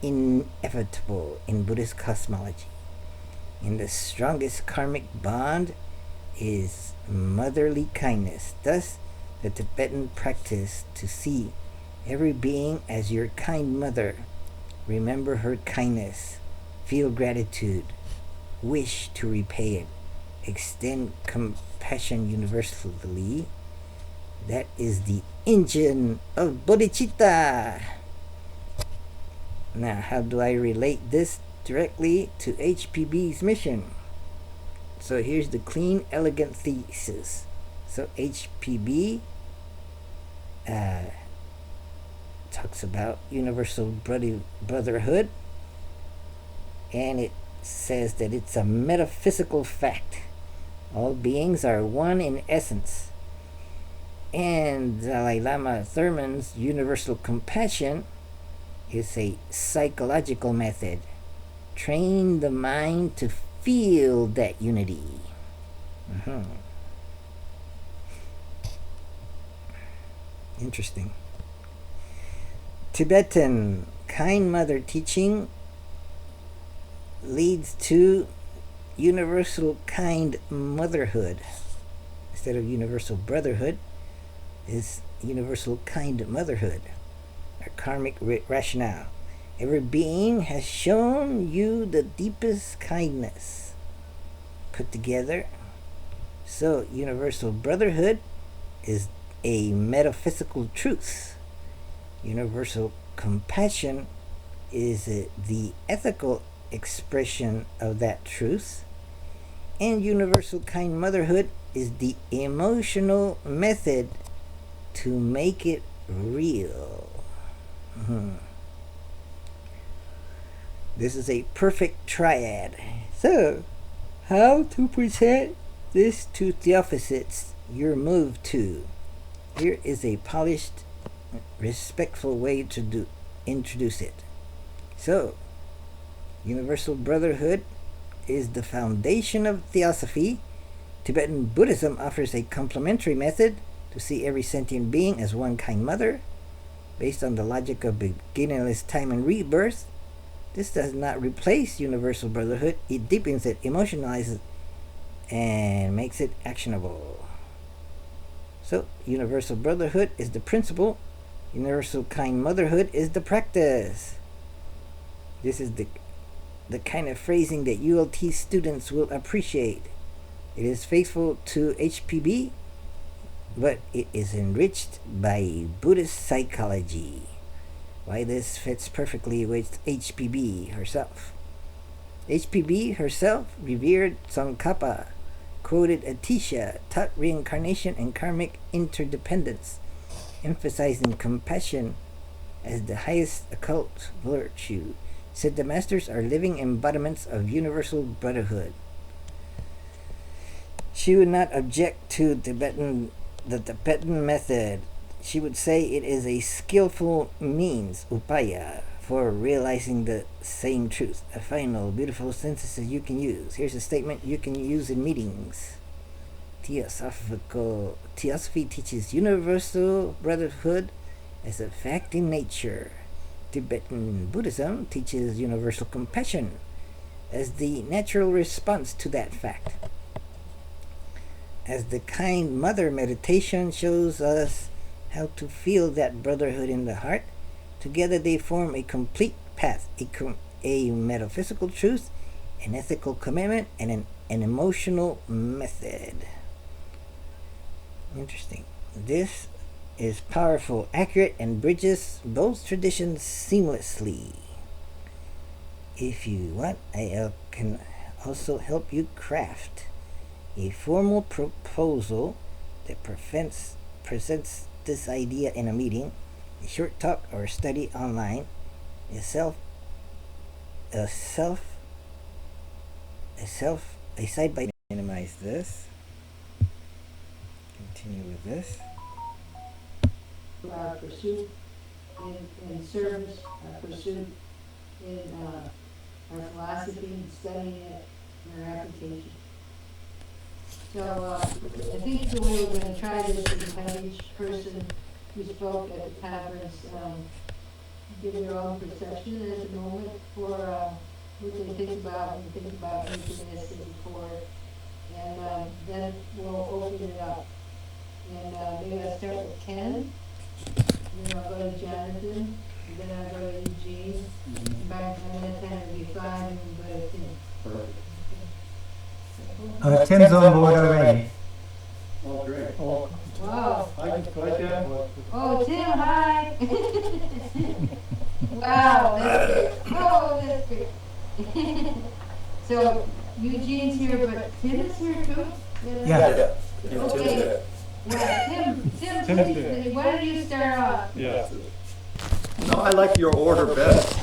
inevitable in Buddhist cosmology. And the strongest karmic bond is motherly kindness. Thus, the Tibetan practice to see every being as your kind mother, remember her kindness, feel gratitude, wish to repay it, extend compassion universally. That is the engine of bodhicitta. Now, how do I relate this directly to HPB's mission? So here's the clean, elegant thesis. So HPB talks about universal brotherhood, and it says that it's a metaphysical fact. All beings are one in essence. And Dalai Lama Thurman's universal compassion is a psychological method. Train the mind to feel that unity. Interesting. Tibetan kind mother teaching leads to universal kind motherhood. Instead of universal brotherhood, is universal kind motherhood. Our karmic rationale. Every being has shown you the deepest kindness. Put together. So, universal brotherhood is a metaphysical truth. Universal compassion is the ethical expression of that truth. And universal kind motherhood is the emotional method to make it real. This is a perfect triad. So, how to present this to Theosophists you're moved to? Here is a polished, respectful way to introduce it. So, universal brotherhood is the foundation of Theosophy. Tibetan Buddhism offers a complementary method to see every sentient being as one kind mother. Based on the logic of beginningless time and rebirth, this does not replace universal brotherhood. It deepens it, emotionalizes it, and makes it actionable. So, universal brotherhood is the principle. Universal kind motherhood is the practice. This is the kind of phrasing that ULT students will appreciate. It is faithful to HPB, but it is enriched by Buddhist psychology. Why this fits perfectly with HPB herself. HPB herself revered Tsongkhapa, quoted Atisha, taught reincarnation and karmic interdependence, emphasizing compassion as the highest occult virtue, said the masters are living embodiments of universal brotherhood. She would not object to the Tibetan method. She would say it is a skillful means, upaya, for realizing the same truth. A final, beautiful synthesis you can use. Here's a statement you can use in meetings. Theosophical Theosophy teaches universal brotherhood as a fact in nature. Tibetan Buddhism teaches universal compassion as the natural response to that fact. As the kind mother meditation shows us how to feel that brotherhood in the heart, together they form a complete path, a metaphysical truth, an ethical commitment, and an emotional method. Interesting. This is powerful, accurate, and bridges both traditions seamlessly. If you want, I can also help you craft a formal proposal that presents this idea in a meeting, a short talk, or a study online. A side by minimize this. Continue with this. Our pursuit in service, our pursuit in our philosophy, studying it, and our application. So I think the way we're going to try this is have each person who spoke at the conference give their own perception at the moment for what they think about when they think about nucleus and before, and then we'll open it up. And maybe I'll start with Ken, and then I'll go to Jonathan, and then I'll go to Eugene. And by that time it'll be 5, and we'll go to Tim. Tim's on board already. Oh, great. Wow. Hi, Ken. Oh, Tim, hi. Wow, that's great. Oh, that's great. So Eugene's here, but Tim is here too? Yeah. Okay. Well, Tim, please, why don't you start off? Yeah. No, I like your order best.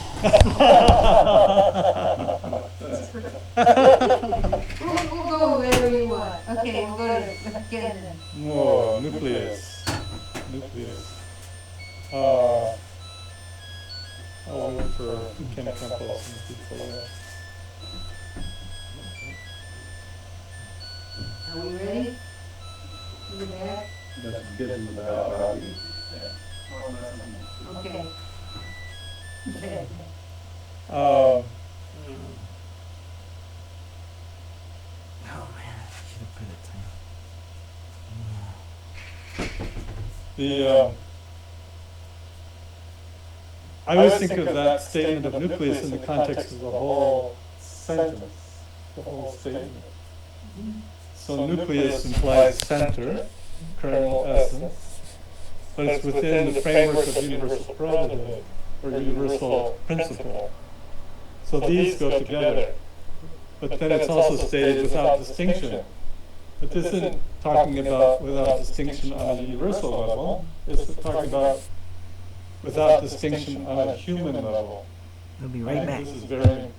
We'll go wherever you want. Okay, we'll go to Ken then. More nucleus. I'll wait for Ken Campos and people. Are we ready? In the back? That's good in the back. Okay. Okay. Oh man, I should have put a time. I always think of that statement of nucleus in the context of the whole sentence, the whole statement. So nucleus implies center, kernel, essence, but it's within the framework of universal prerogative or universal principle. So these go together. But then it's also stated without distinction. But this isn't talking about without distinction on a universal level. It's talking about without distinction on a human level. We'll be right back. This is very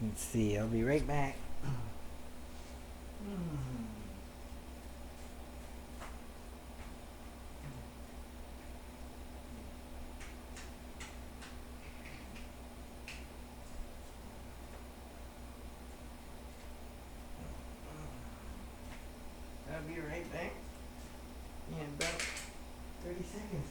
Let's see, I'll be right back. I'll be right back in about 30 seconds.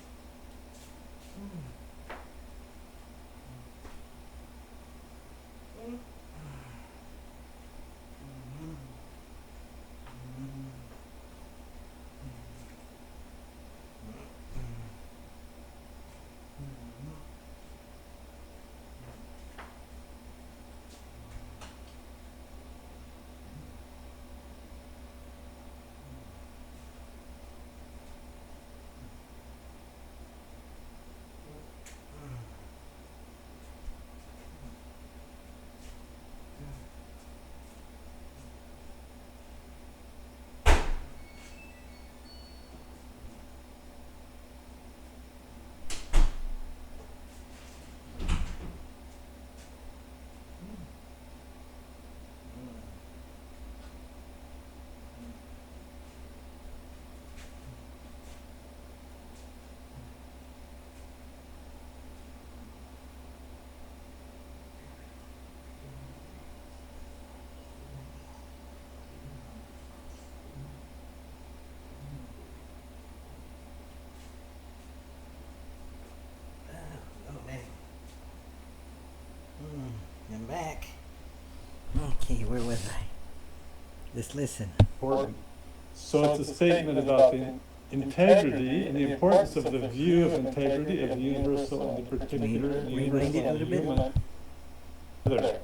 I'm back. Okay, where was I? Just listen. important. So it's a statement about the integrity and the importance of the view of integrity of the universal and the particular, and the rewind it universal a and the little bit? human.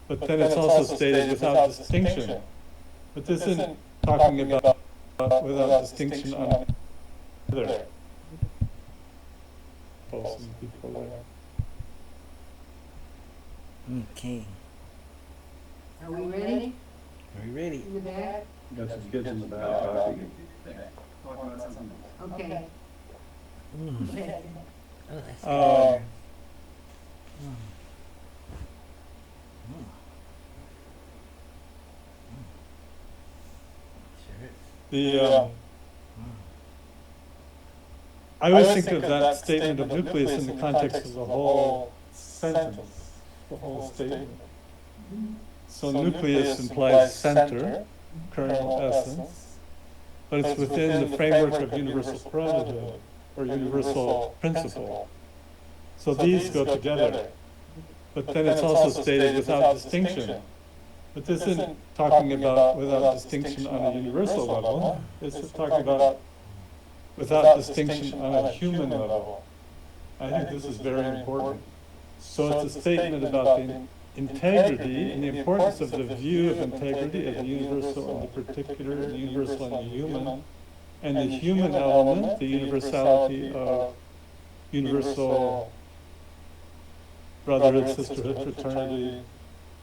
But then it's also stated without distinction. But this isn't talking about without distinction on other. Some people there. Okay. Are we ready? Are you ready? In the back? Got some kids in the back. Okay. Mm. Oh, that's Uh, Sure. the I always think of that statement of nucleus in the context of the whole sentence, the whole statement. So nucleus implies center, kernel, essence, but it's within the framework of universal brotherhood or universal principle. So these go together. But then it's also stated without distinction. But this isn't talking about without distinction on a universal level. It's talking about without distinction on a human level. I think this is very important. So it's a statement about the integrity and the importance of the view of integrity of the universal and the particular, the universal and the human, and the human element, the universality of universal brotherhood, sisterhood, fraternity,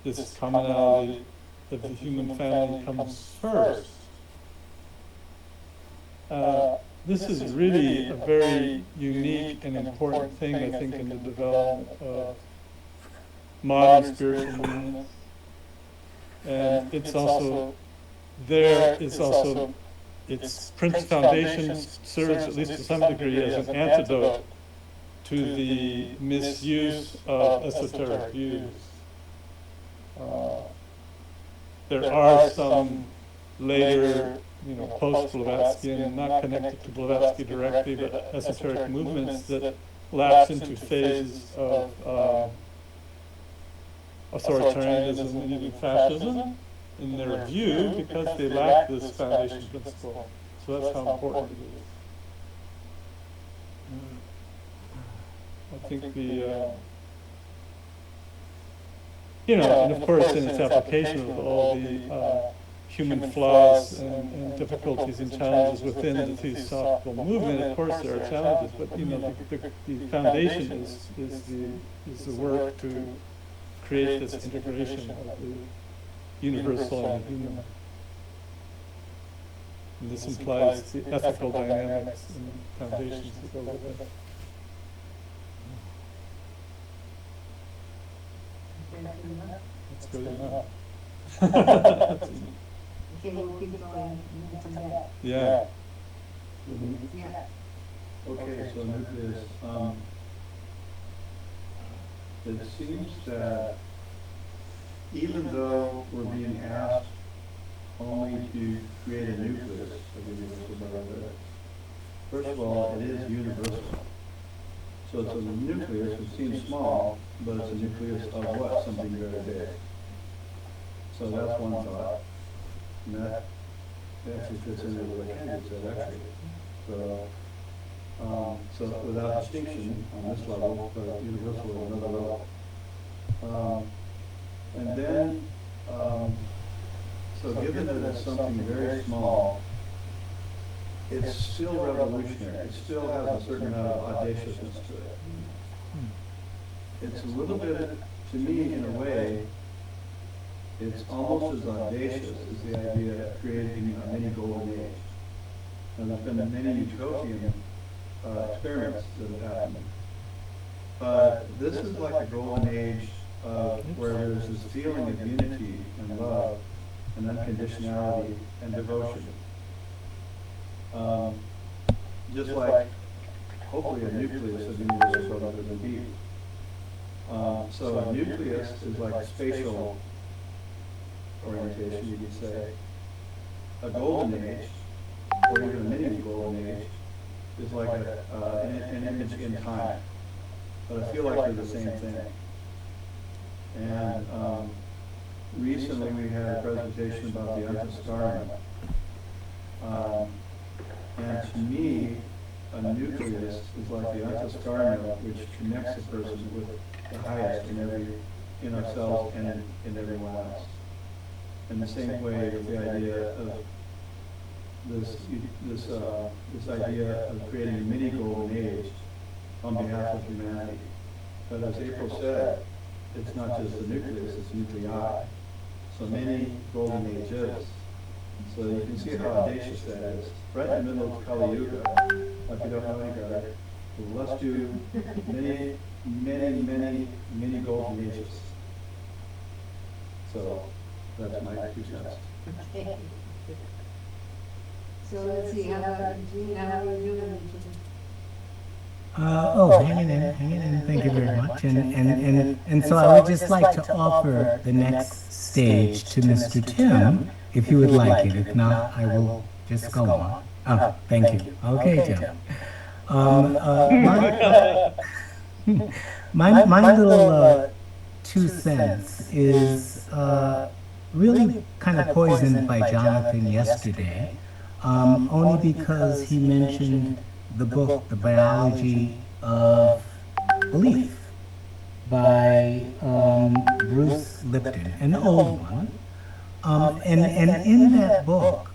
this commonality of the human family comes first. This is really a very unique and important thing, I think, in the development of modern spiritual movements. And it's also, its Prince Foundation serves, at least to some degree, as an antidote to the misuse of esoteric views. There are some later, post-Blavatskyan, not connected to Blavatsky directly, but esoteric movements that lapse into phases of authoritarianism and even fascism in their view because they lack this foundation principle. So that's how important it is. I think and of course in its application of all the human flaws and difficulties and challenges within the Theosophical movement, of course there are challenges, but the foundation is the work to create this integration of the universal and the human. And this implies the ethical dynamics and foundations that go with it. That's good enough. Okay, we'll keep going. From that. Yeah. Yeah. Okay, so nucleus. It seems that even though we're being asked only to create a nucleus of universal brotherhood, first of all, it is universal. So it's a nucleus, it seems small, but it's a nucleus of what? Something very big. So that's one thought. And that actually fits into what Candy said, actually. So without distinction on this level, but universal at another level. And then, so given that it's something very small, it's still revolutionary. It still has a certain amount of audaciousness to it. It's a little bit, to me, in a way, it's almost as audacious as the idea of creating a mini golden age. And there's been many utopian experiments that have happened. But this is like a golden age where there's this feeling of unity and love and unconditionality and devotion. Just like, hopefully, a nucleus of universal brotherhood would be. So a nucleus is like spatial orientation, you could say. A golden age, or even a mini golden age, is like an image in time. But I feel like they're the same thing. And recently we had a presentation about the Antastarim. And to me, a nucleus is like the antascar node, which connects a person with the highest in ourselves and in everyone else. In the same way with the idea of this, this idea of creating a mini golden age on behalf of humanity. But as April said, it's not just the nucleus, it's nuclei. So many golden ages. So you can see how audacious that is. Right in the middle of Kali Yuga, if you don't know any better, well, let's do many golden ages. So that's my 2 cents. Okay. So let's see, how about Gene, how are you doing? Hanging in, thank you very much. And so I would just like to offer the next stage to Mr. Tim, if you would like it. If not, I will just go on. Oh, thank you. Okay, Tim. My little 2 cents is really kind of poisoned by Jonathan yesterday, only because he mentioned the book, The Biology of Belief, by Bruce Lipton, an old one. And in that book,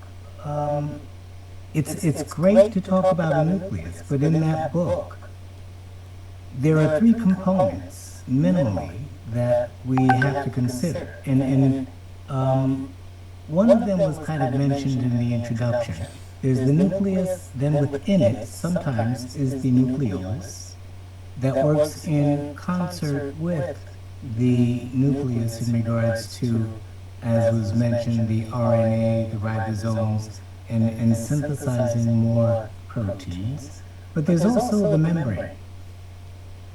it's great to talk about a nucleus, but in that book, there are 3 components, minimally, that we have to consider. And one of them was kind of mentioned in the introduction. There's the nucleus, then within it, sometimes, is the nucleolus that works in concert with the nucleus in regards to, as was mentioned, the RNA, the ribosomes, and synthesizing more proteins. But there's also the membrane.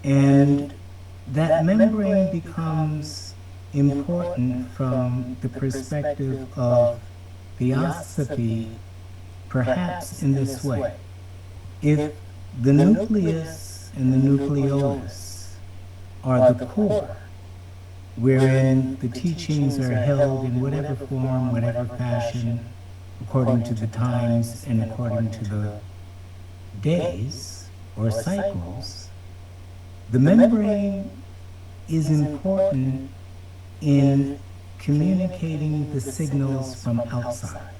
And that membrane becomes important from the perspective of theosophy, perhaps in this way. If the nucleus and the nucleolus are the core, wherein the teachings are held in whatever form, whatever fashion, according to the times and according to the days or cycles, the membrane is important in communicating the signals from outside.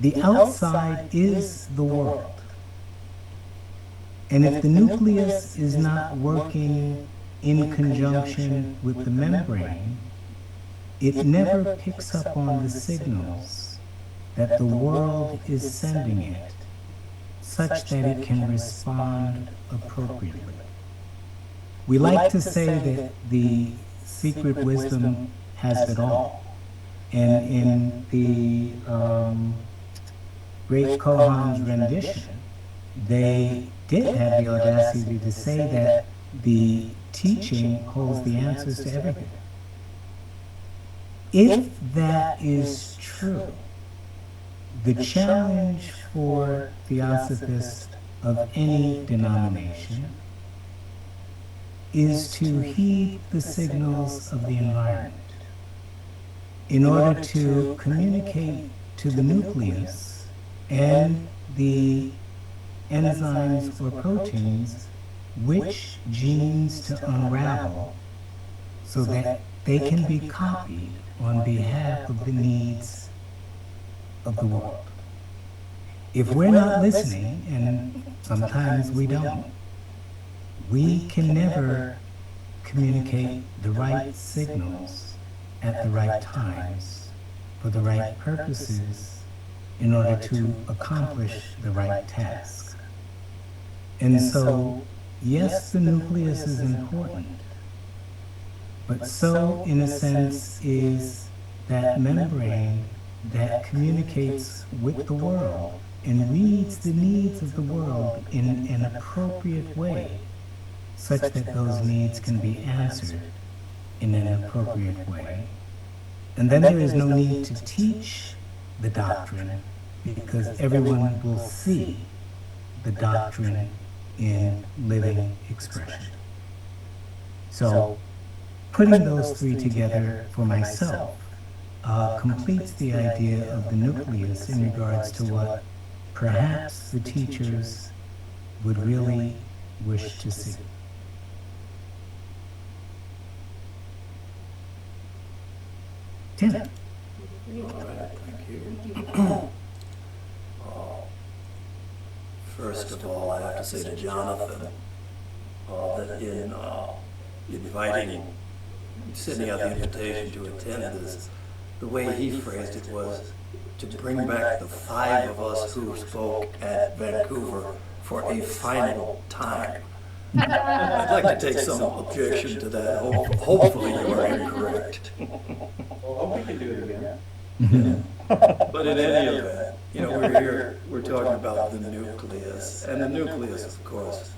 The outside is the world. And if the nucleus is not working in conjunction with the membrane, it never picks up on the signals that the world is sending it, such that it can respond appropriately. We like to say that the secret wisdom has it all. And in the great Kohan's rendition, they did have the audacity to say that the teaching holds the answers to everything. If that is true, the challenge for theosophists of any denomination is to heed the signals of the environment in order to communicate to the nucleus and the enzymes or proteins which genes to unravel so that they can be copied on behalf of the needs of the world. If we're not listening, and sometimes we don't, we can never communicate the right signals at the right times for the right purposes in order to accomplish the right task. And so, yes, the nucleus is important, but so, in a sense, is that membrane that communicates with the world and reads the needs of the world in an appropriate way, such that those needs can be answered in an appropriate way. And then there is no need to teach the doctrine, because everyone will see the doctrine in living expression. So, putting those 3 together for myself, completes the idea of the nucleus in regards to what perhaps the teachers would really wish to see. Tim. All right, thank you. First of all, I have to say to Jonathan that in sending out the invitation to attend this, the way he phrased it was to bring back the 5 of us who spoke at Vancouver for a final time. I'd like to take some objection to that. Hopefully you are incorrect. Well, we can do it again. But in any event, we're here, we're talking about the nucleus, and the nucleus, of course,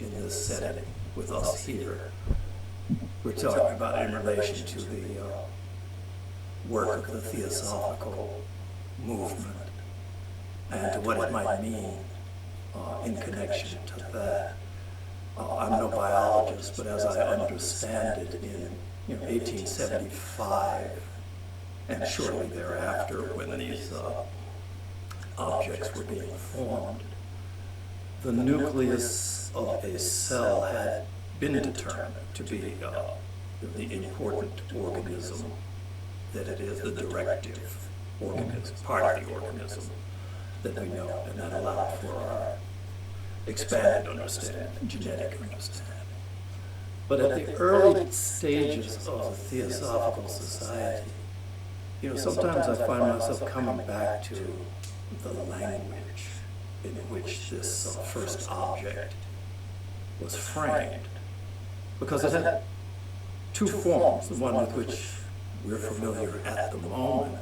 in this setting with us here, we're talking about in relation to the work of the Theosophical movement and to what it might mean in connection to that. I'm no biologist, but as I understand it, in 1875 and shortly thereafter, when these objects were being formed, the nucleus of a cell had been determined to be the important organism that it is, the directive organism, part of the organism that we know, and that allowed for our expanded understanding, genetic understanding. But at the early stages of the Theosophical Society, sometimes I find myself coming back to the language in which this first object was framed, because it had 2 forms, the one with which we're familiar at the moment,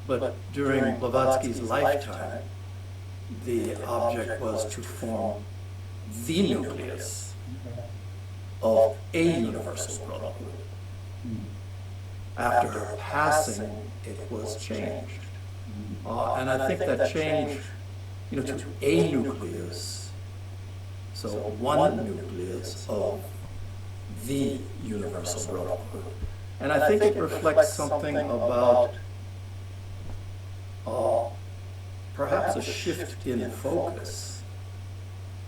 but during Blavatsky's lifetime, the object was to form the nucleus of a universal brotherhood. After her passing, it was changed. And I think that change, to a nucleus, so one nucleus of the universal brotherhood. And I think it reflects something about perhaps a shift in focus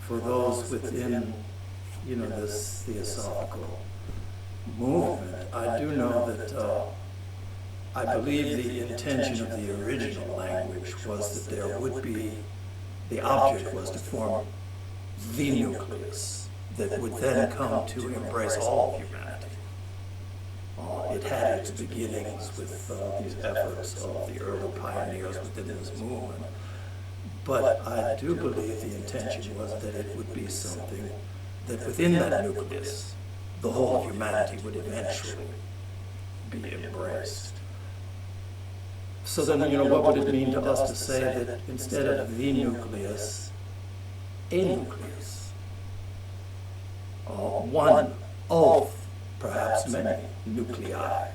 for those within, this Theosophical movement. I do know that I believe the intention of the original language was that there would be, the object was to form the nucleus that would then come to embrace all of humanity. It had its beginnings with these efforts of the early pioneers within this movement. But I do believe the intention was that it would be something that within that nucleus, the whole of humanity would eventually be embraced. So then, what would it mean to us to say that instead of the nucleus, a nucleus, one of perhaps many nuclei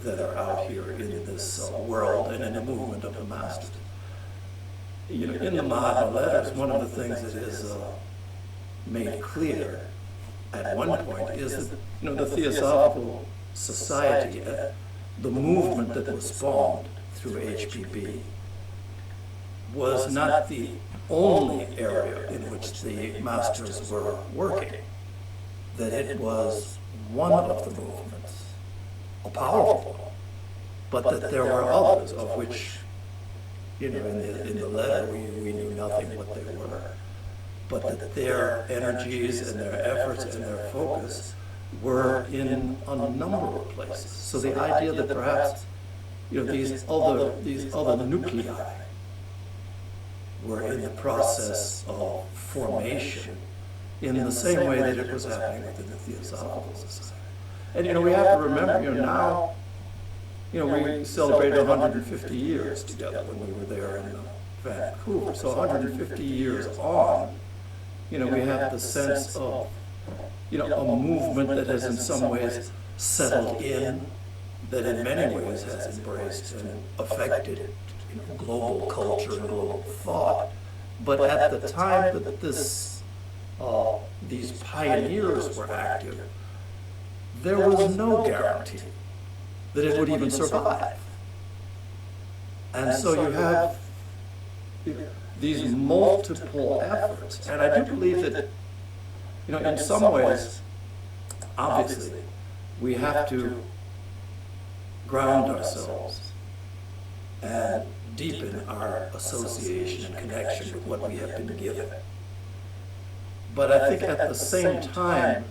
that are out here in this world and in the movement of the Master? In the Mahatma letters, one of the things that is made clear at one point is that, the Theosophical Society, the movement that was spawned through HPB, was not the only area in which the masters were working, that it was one of the movements, a powerful one, but that there were others of which, in the letter we knew nothing what they were, but that their energies and their efforts and their focus were in a number of places. So the idea that perhaps these other nuclei were in the process of formation in the same way that it was happening within the Theosophical Society. And we have to remember, now, we celebrated 150 years together when we were there in Vancouver. So 150 years on, we have the sense of, a movement that has in some ways settled in, that in many ways has embraced and affected global culture and global thought. But at the time that these pioneers were active, there was no guarantee that it would even survive. And so you have these multiple efforts. And I do believe that, in some ways, obviously, we have to ground ourselves and deepen our association and connection with what we have been given. But I think at the same time,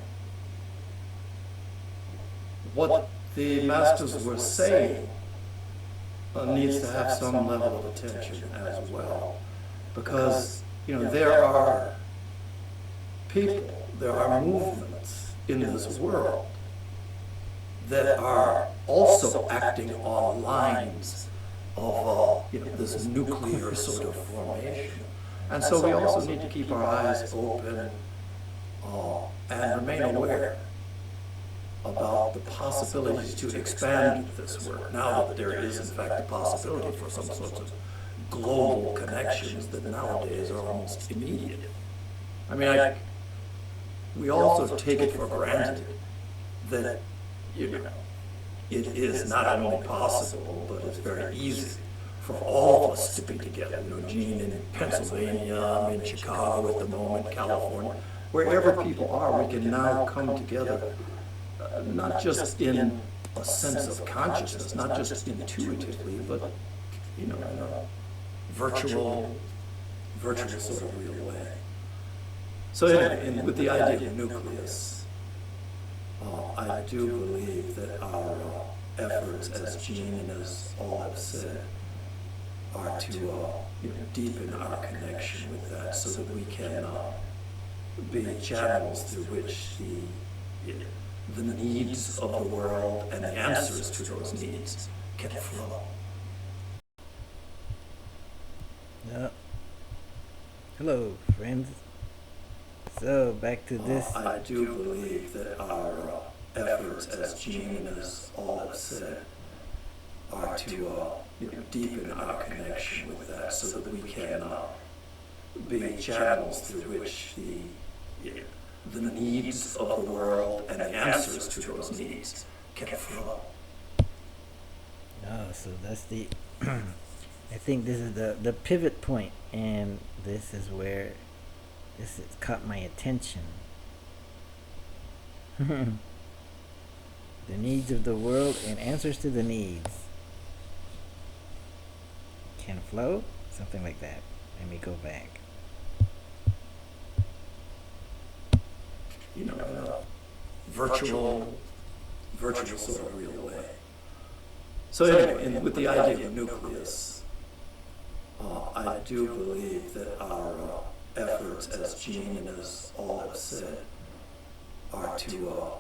what the masters were saying needs to have some level of attention as well. Because, there are people, there are movements in this world that are also acting on lines of this nuclear sort of formation. And so we also need to keep our eyes open and remain aware about the possibilities to expand this work. Now that there is, in fact, a possibility for some sorts of global connections that nowadays are almost immediate. I mean, we also take it for granted that, it is not only possible, but it's very easy for all of us to be together. Gene in Pennsylvania, I'm in Chicago at the moment, California. Wherever people are, we can now come together, not just in a sense of consciousness, not just intuitively, but, in a virtual sort of real way. So anyway, with the idea of nucleus, I do believe that our efforts, as Gene and as all have said, are to deepen our connection with that, so that we can be channels through which the needs of the world and the answers to those needs can flow. Hello, friends. So, back to this. I do believe that our efforts, as Gene and as all have said, are to deepen our connection with that, so that we can be channels through which the needs of the world and the answers to those needs can flow. Oh, so that's the. I think this is the pivot point, and this is where this has caught my attention. The needs of the world and answers to the needs can flow, something like that. Let me go back. In a virtual sort of real way. So anyway, with the idea of nucleus, I do believe that our efforts, as Gene and as all have said, are to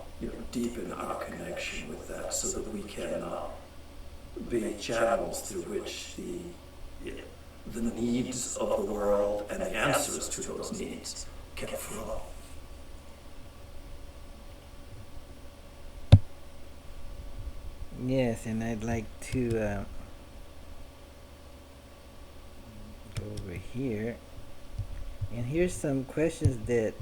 deepen our connection with that, so that we can be channels through which the needs of the world and the answers to those needs can flow. Yes, and I'd like to go over here. And here's some questions that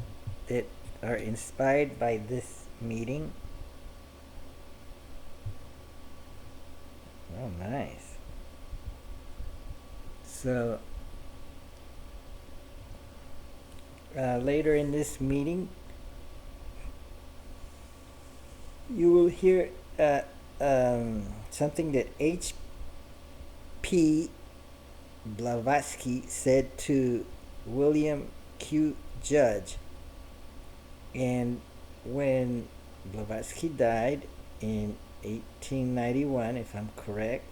are inspired by this meeting. Oh, nice. So, later in this meeting, you will hear something that H.P. Blavatsky said to William Q. Judge. And when Blavatsky died in 1891, if I'm correct,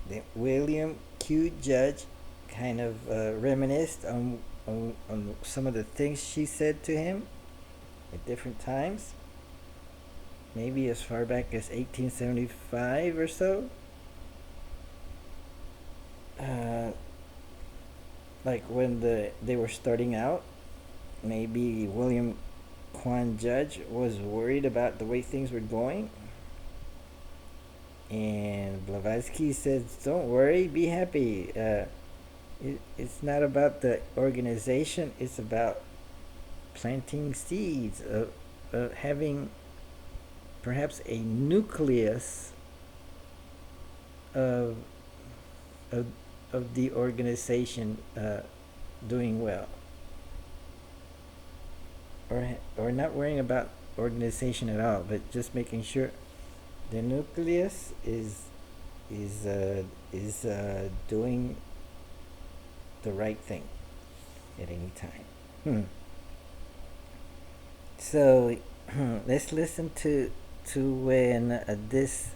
that William Q. Judge kind of reminisced on some of the things she said to him at different times. Maybe as far back as 1875 or so. Like when they were starting out, maybe William Quan Judge was worried about the way things were going. And Blavatsky says, don't worry, be happy. It's not about the organization, it's about planting seeds, of having perhaps a nucleus of of, the organization doing well, or not worrying about organization at all, but just making sure the nucleus is doing the right thing at any time. So let's listen to when this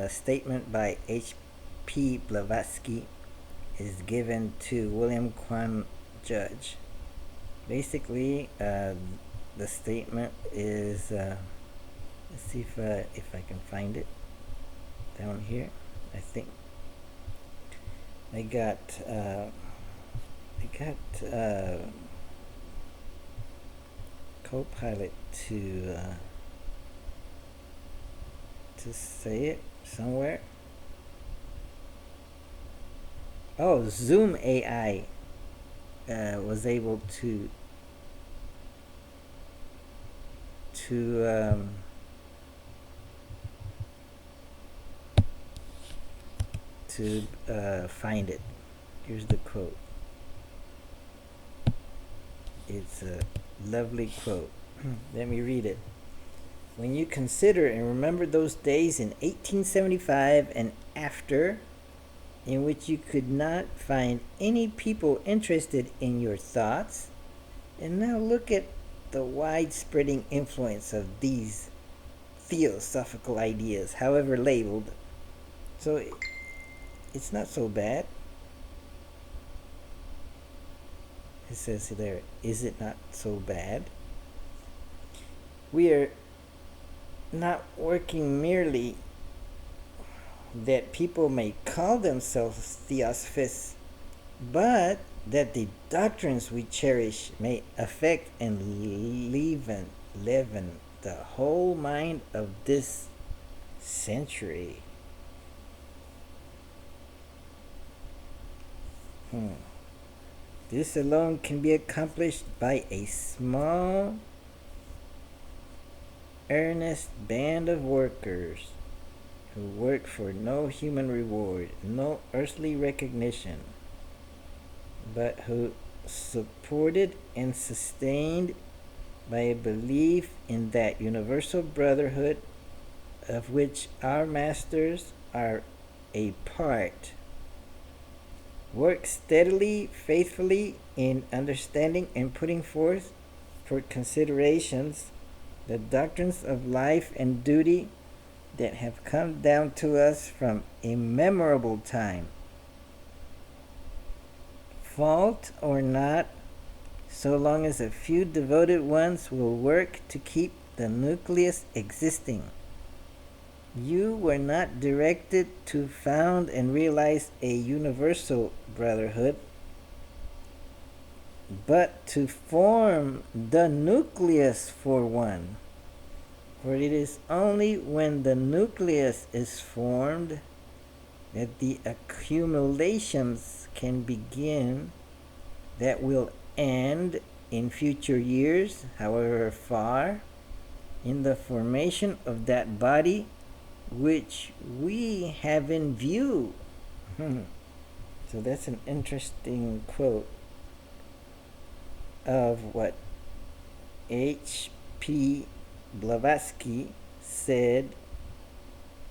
statement by H.P. Blavatsky is given to William Quan Judge. Basically, the statement is, let's see if I can find it down here. I think I got Copilot to say it somewhere. Oh, Zoom AI was able to find it. Here's the quote. It's a lovely quote. Let me read it. When you consider and remember those days in 1875 and after, in which you could not find any people interested in your thoughts, and now look at the widespreading influence of these theosophical ideas, however labeled. So it's not so bad. It says there, is it not so bad? We are not working merely that people may call themselves theosophists, but that the doctrines we cherish may affect and leaven the whole mind of this century. This alone can be accomplished by a small, earnest band of workers who work for no human reward, no earthly recognition, but who, supported and sustained by a belief in that universal brotherhood of which our masters are a part, work steadily, faithfully in understanding and putting forth for considerations the doctrines of life and duty that have come down to us from immemorable time. Fault or not, so long as a few devoted ones will work to keep the nucleus existing. You were not directed to found and realize a universal brotherhood, but to form the nucleus for one. For it is only when the nucleus is formed that the accumulations can begin that will end in future years, however far, in the formation of that body which we have in view. So that's an interesting quote of what H.P. Blavatsky said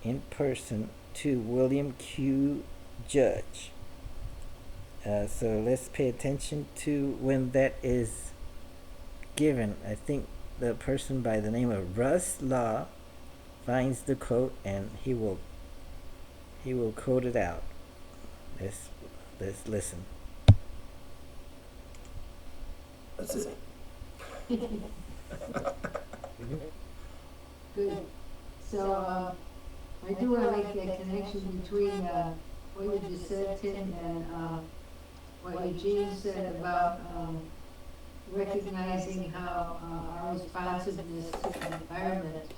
in person to William Q. Judge. So let's pay attention to when that is given. I think the person by the name of Russ Law finds the quote and he will quote it out. Let's listen. That's it. Good. So, I do want to make that connection between, what you just said, Tim, and, what Eugene said about, recognizing how, our responsiveness to the environment.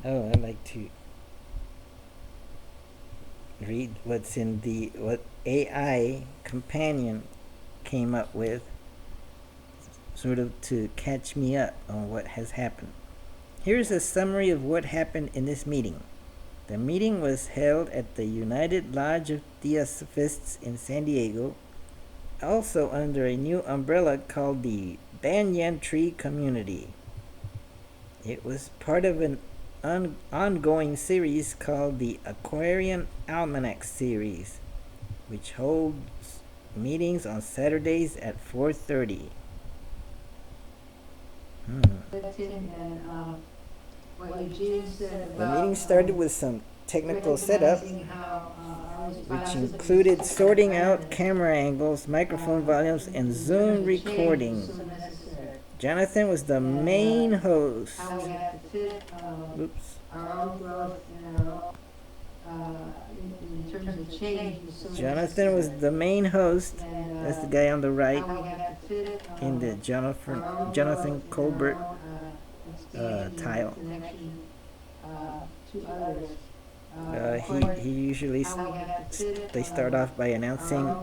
Oh, I'd like to read what's in what AI companion came up with, sort of to catch me up on what has happened. Here's a summary of what happened in this meeting. The meeting was held at the United Lodge of Theosophists in San Diego, also under a new umbrella called the Banyan Tree Community. It was part of an ongoing series called the Aquarian Almanac Series, which holds meetings on Saturdays at 4:30. That's it, and, what Eugene said The about. meeting started with some technical setup, recognizing how, our which responsibilities included to sorting out environment, camera angles, microphone volumes, and in Zoom terms of change is recordings. so necessary. Jonathan was the main host. How we have to fit, Oops. our own growth and our own, in terms of change is so Jonathan was necessary. the main host. And, That's the guy on the right how we have to fit, in the our own Jonathan growth and Colbert our own, tile. connection, to others. He usually they start off by announcing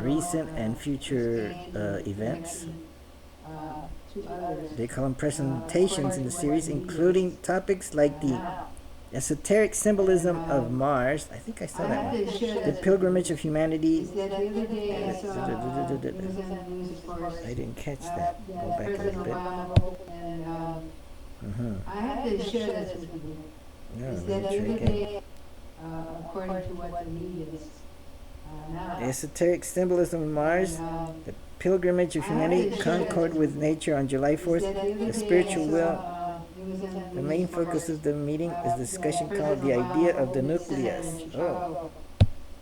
recent and future events. They call them presentations in the series, including topics like the esoteric symbolism of Mars. I think I saw that one. The pilgrimage of humanity. Is that the other day I saw, it was on the news, of course. I didn't catch that. Go back a President little bit. Obama, and, I have to share this with you. No, Is let that me the try other again. day, according to what the need is, now. Esoteric symbolism of Mars. And, The pilgrimage of humanity, concord with nature on July 4th. The spiritual will. The main focus of the meeting is a discussion called the idea of the nucleus. Oh.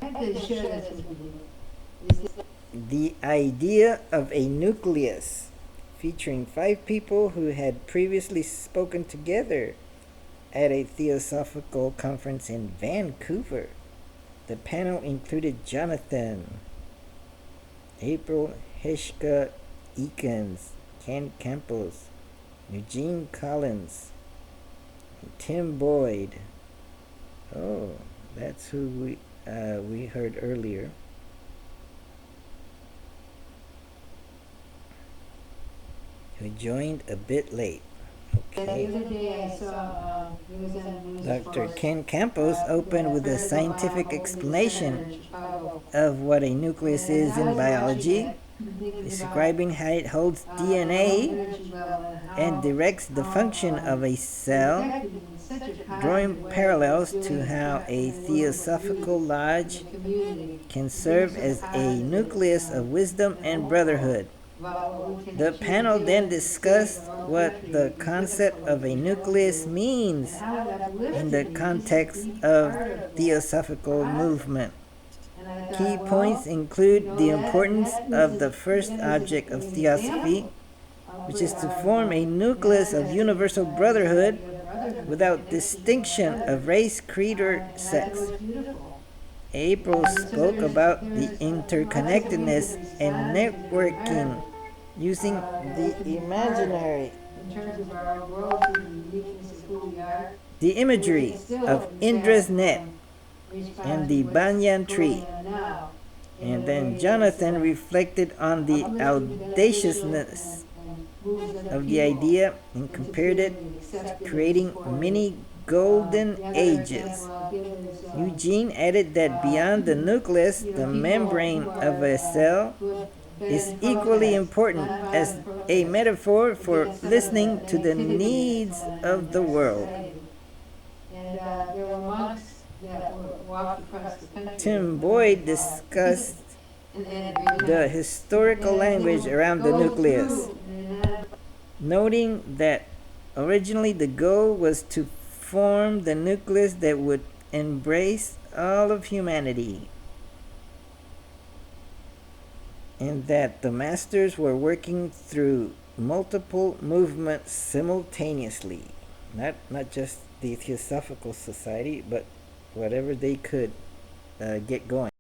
I have to share this with you. The idea of a nucleus, featuring 5 people who had previously spoken together at a Theosophical conference in Vancouver. The panel included Jonathan, April Heshka Eakins, Ken Campos, Eugene Collins, and Tim Boyd. Oh, that's who we heard earlier. Who joined a bit late. The Okay. other day I saw, it was on the news. Dr. Ken Campos opened with a scientific explanation of what a nucleus is in biology, describing how it holds DNA and directs the function of a cell, drawing parallels to how a theosophical lodge can serve as a nucleus of wisdom and brotherhood. The panel then discussed what the concept of a nucleus means in the context of theosophical movement. Key points include the importance of the first object of theosophy, which is to form a nucleus of universal brotherhood without distinction of race, creed, or sex. April spoke about the interconnectedness and networking using the imaginary, In terms of our own growth and the uniqueness of who we are. the imagery of Indra's net and the banyan tree. And then Jonathan reflected on the audaciousness of the idea and compared it to creating many golden ages. Eugene added that beyond the nucleus, the membrane of a cell is equally important as a metaphor for listening to the needs of the world. And there were monks that walked across the country. Tim Boyd discussed and the historical language around the nucleus, noting that originally the goal was to form the nucleus that would embrace all of humanity, and that the masters were working through multiple movements simultaneously, not just the Theosophical Society, but whatever they could get going.